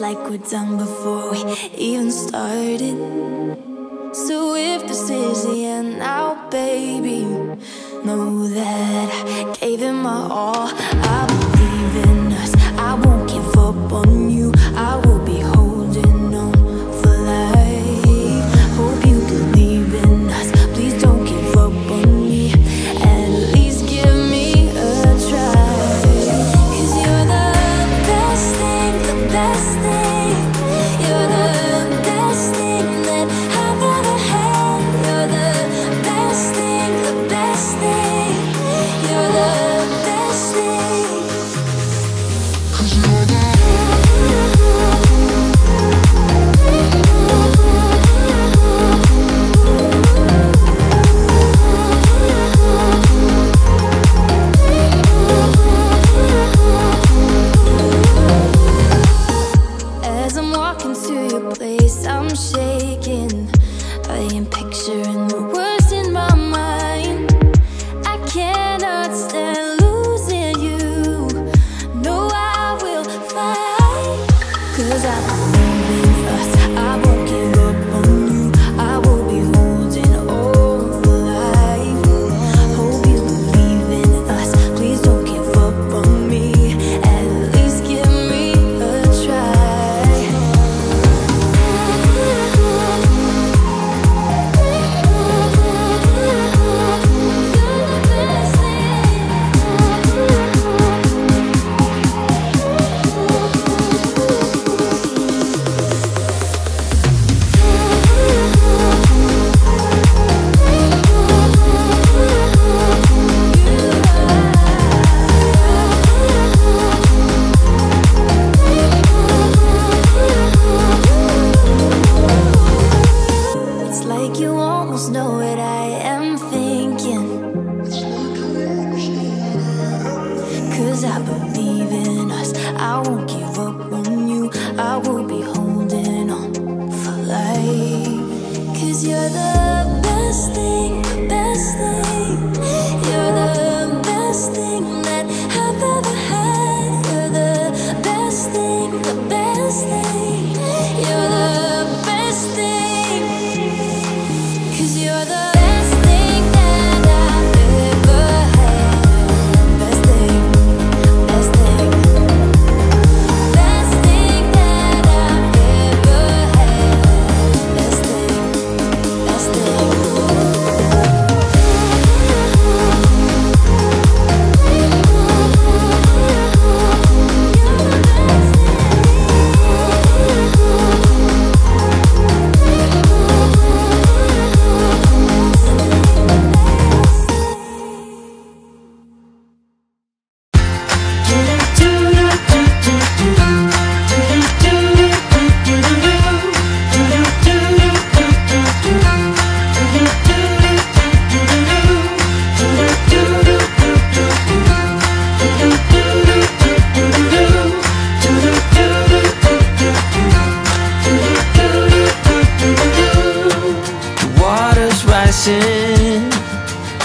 like we're done before we even started. So if this is the end now, baby, know that I gave it my all. I believe in us, I won't give up on you. I will be holding on for life. Hope you believe in us, please don't give up on me. At least give me a try. 'Cause you're the best thing, the best thing. You're the best thing that I've ever had. You're the best thing, the best thing. You're the best thing. 'Cause you're the As I'm walking to your place, I'm shaking. I am picturing the words in my mind. I cannot stand losing you. No, I will fight. 'Cause I believe in us, I won't give up on you. I will be holding on for life. Hope you believe in us, please don't give up on me. At least give me a try. It's like you almost know what I am thinking. 'Cause I believe in us, I won't give up on you. I will be holding on for life. 'Cause you're the best thing, the best thing. You're the best thing that I've ever had. You're the best thing, the best thing. You're the best thing. 'Cause you're the best thing that I've ever had. Best thing, best thing. Best thing that I've ever had. Best thing, best thing.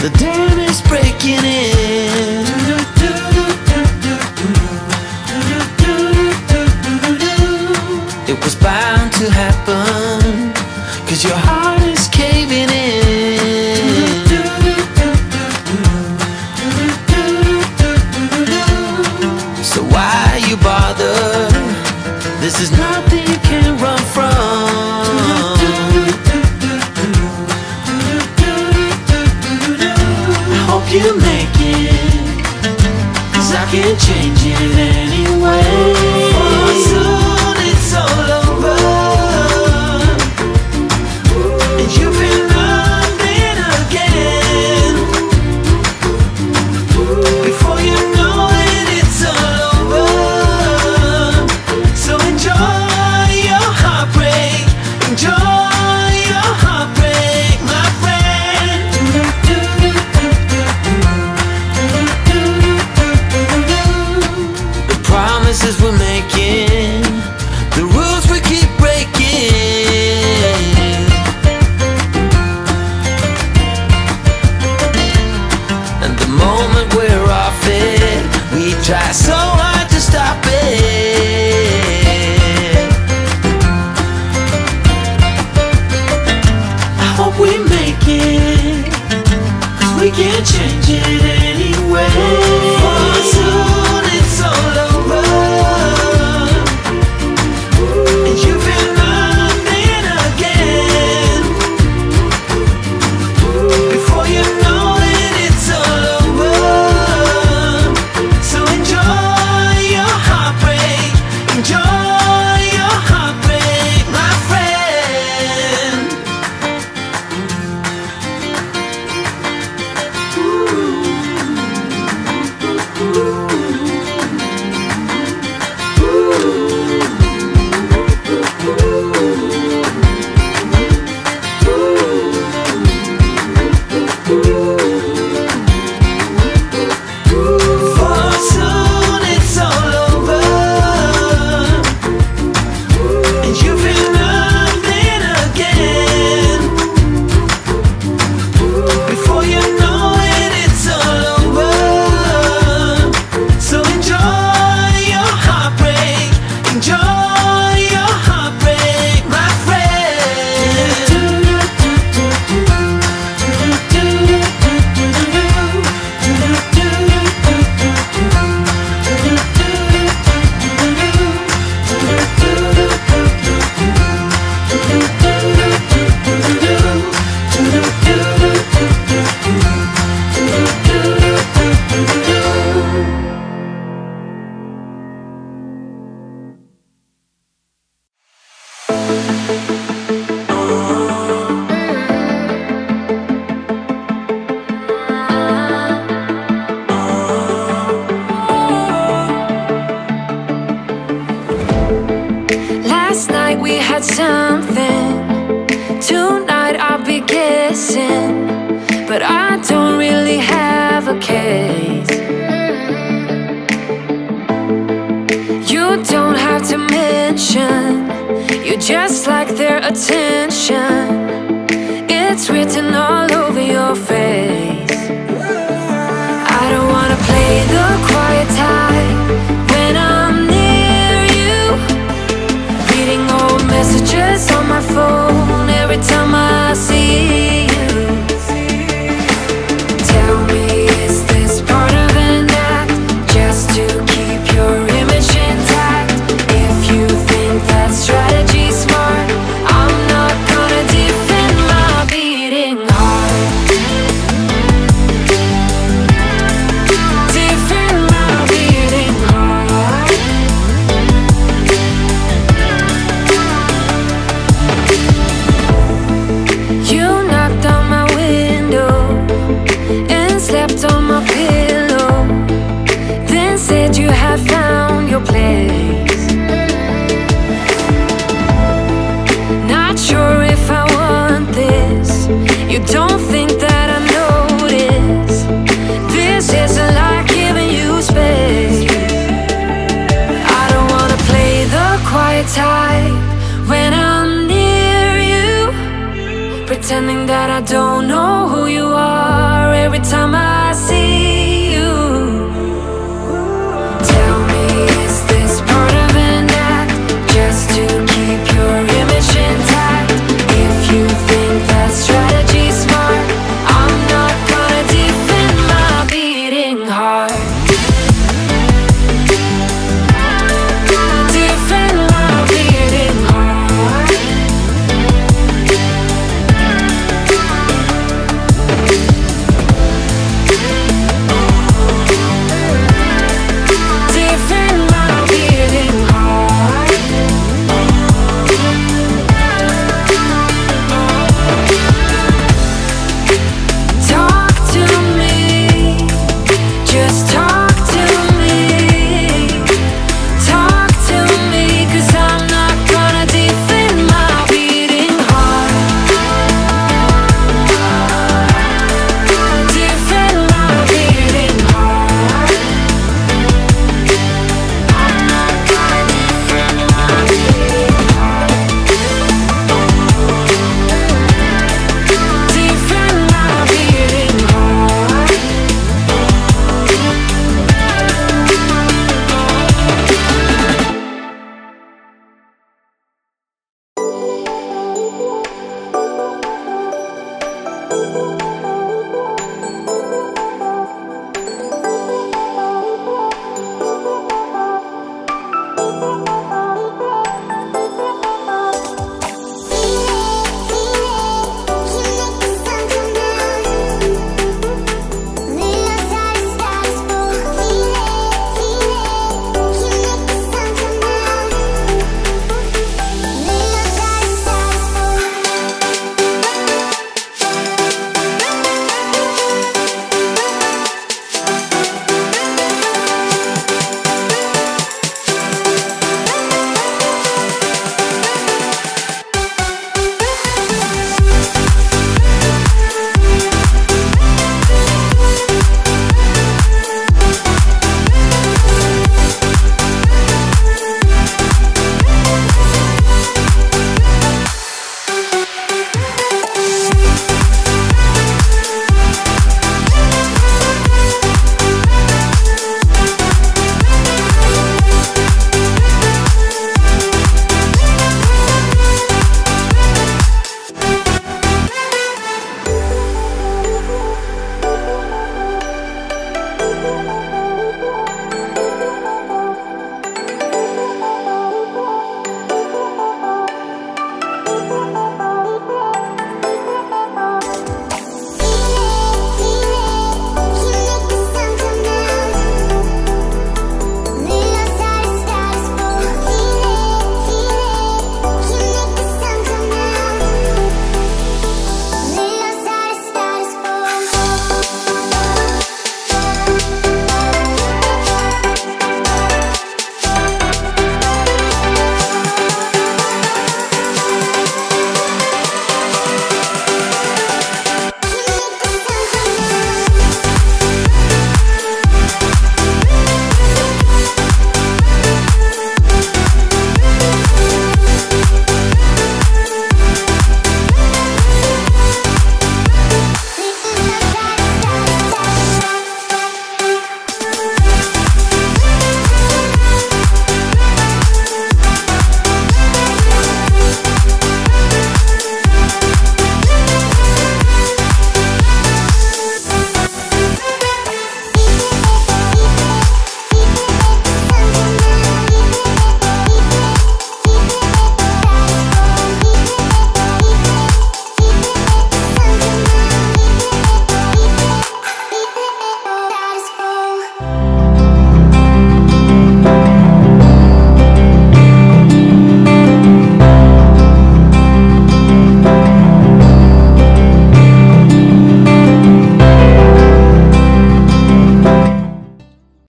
The dam is breaking in. It was bound to happen, 'cause your heart is caving in. So why you bother? This is nothing you can run from. You make it, 'cause I can't change it anyway. For soon it's all over, and you've been running again. Before you know it, it's all over. So enjoy your heartbreak, enjoy your heartbreak, my friend. Promises we're making, the rules we keep breaking. And the moment we're off it, we try so hard to stop it. had something. Tonight I'll be kissing, but I don't really have a case. You don't have to mention, you just like their attention. It's written all over your